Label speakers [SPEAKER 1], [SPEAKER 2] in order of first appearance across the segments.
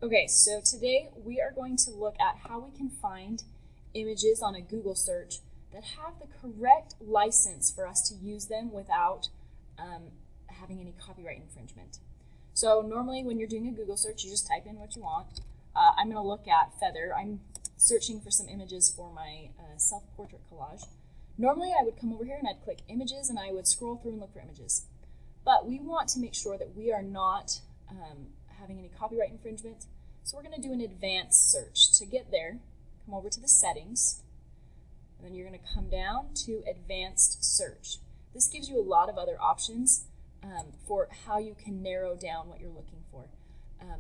[SPEAKER 1] Okay, so today we are going to look at how we can find images on a Google search that have the correct license for us to use them without having any copyright infringement. So normally when you're doing a Google search, you just type in what you want. I'm going to look at feather. I'm searching for some images for my self-portrait collage. Normally I would come over here and I'd click images and I would scroll through and look for images. But we want to make sure that we are not having any copyright infringement. So we're going to do an advanced search. To get there, come over to the settings, and then you're going to come down to advanced search. This gives you a lot of other options for how you can narrow down what you're looking for.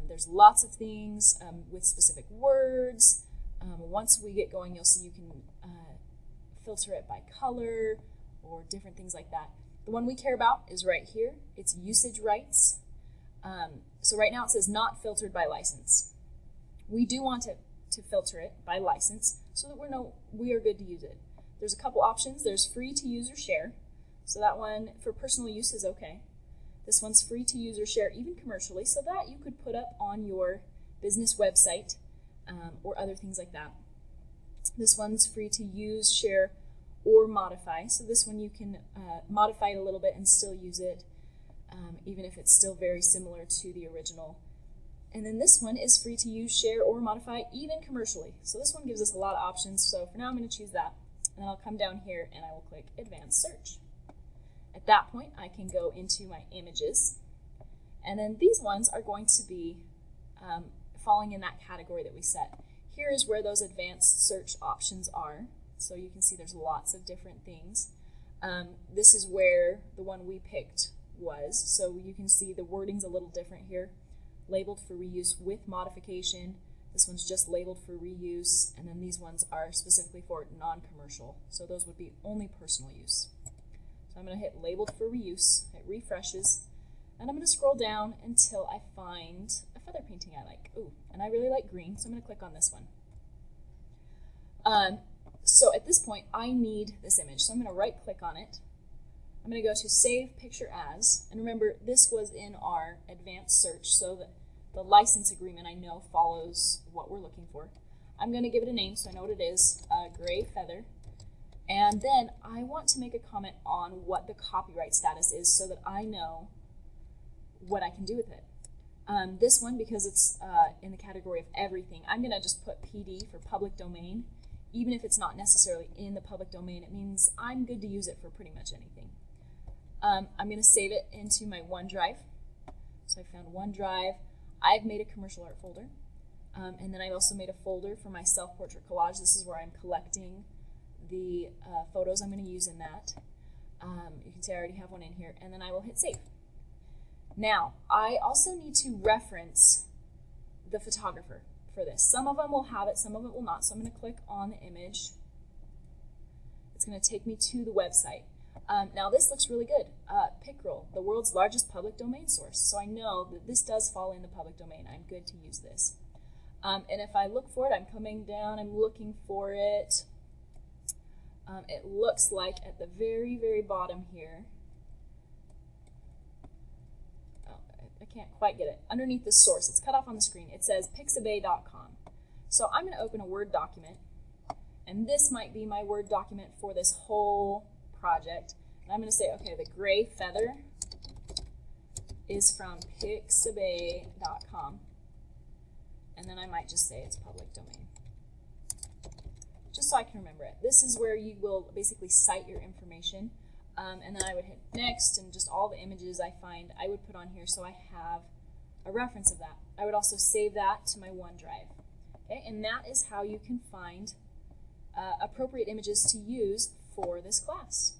[SPEAKER 1] There's lots of things with specific words. Once we get going, you'll see you can filter it by color or different things like that. The one we care about is right here. It's usage rights. So right now it says not filtered by license. We do want to filter it by license so that we are good to use it. There's a couple options. There's free to use or share. So that one for personal use is okay. This one's free to use or share even commercially, so that you could put up on your business website or other things like that. This one's free to use, share, or modify. So this one you can modify it a little bit and still use it, even if it's still very similar to the original. And then this one is free to use, share, or modify even commercially. So this one gives us a lot of options. So for now I'm going to choose that. And then I'll come down here and I will click Advanced Search. At that point I can go into my images. And then these ones are going to be falling in that category that we set. Here is where those advanced search options are. So you can see there's lots of different things. This is where the one we picked was. So you can see the wording's a little different here. Labeled for reuse with modification. This one's just labeled for reuse. And then these ones are specifically for non-commercial. So those would be only personal use. So I'm going to hit labeled for reuse. It refreshes. And I'm going to scroll down until I find a feather painting I like. Ooh, and I really like green, so I'm going to click on this one. So at this point, I need this image. So I'm going to right click on it. I'm going to go to Save Picture As. And remember, this was in our advanced search, so that the license agreement I know follows what we're looking for. I'm going to give it a name so I know what it is, Gray Feather. And then I want to make a comment on what the copyright status is so that I know what I can do with it. This one, because it's in the category of everything, I'm going to just put PD for public domain. Even if it's not necessarily in the public domain, it means I'm good to use it for pretty much anything. I'm going to save it into my OneDrive. So I found OneDrive. I've made a commercial art folder. And then I've also made a folder for my self-portrait collage. This is where I'm collecting the photos I'm going to use in that. You can see I already have one in here. And then I will hit save. Now, I also need to reference the photographer for this. Some of them will have it, some of it will not. So I'm going to click on the image. It's going to take me to the website. Now this looks really good. Pickrel, the world's largest public domain source. So I know that this does fall in the public domain. I'm good to use this. And if I look for it, I'm coming down, I'm looking for it. It looks like at the very, very bottom here. Oh, I can't quite get it. Underneath the source, it's cut off on the screen. It says pixabay.com. So I'm going to open a Word document. And this might be my Word document for this whole project. And I'm going to say, okay, the Gray Feather is from pixabay.com. And then I might just say it's public domain. Just so I can remember it. This is where you will basically cite your information. And then I would hit next, and just all the images I find I would put on here so I have a reference of that. I would also save that to my OneDrive. Okay, and that is how you can find appropriate images to use for this class.